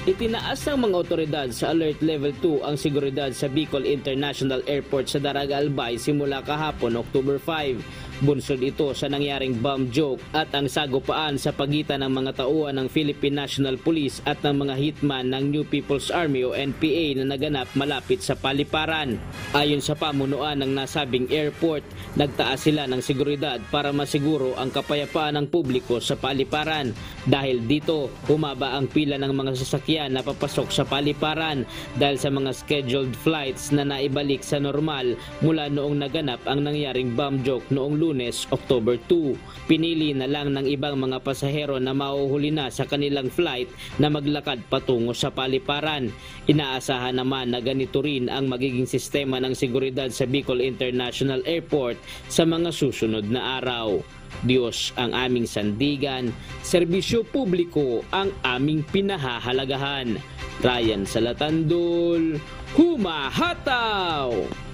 Itinaas ng mga otoridad sa Alert Level 2 ang seguridad sa Bicol International Airport sa Daraga Albay simula kahapon October 5. Bunsod ito sa nangyaring bomb joke at ang sagupaan sa pagitan ng mga tauhan ng Philippine National Police at ng mga hitman ng New People's Army o NPA na naganap malapit sa paliparan. Ayon sa pamunuan ng nasabing airport, nagtaas sila ng seguridad para masiguro ang kapayapaan ng publiko sa paliparan. Dahil dito, humaba ang pila ng mga sasakyan na papasok sa paliparan dahil sa mga scheduled flights na naibalik sa normal mula noong naganap ang nangyaring bomb joke noong Lunes, October 2. Pinili na lang ng ibang mga pasahero na mauhuli na sa kanilang flight na maglakad patungo sa paliparan. Inaasahan naman na ganito rin ang magiging sistema ng seguridad sa Bicol International Airport sa mga susunod na araw. Diyos ang aming sandigan, serbisyo publiko ang aming pinahahalagahan. Ryan Salatandol, humahataw!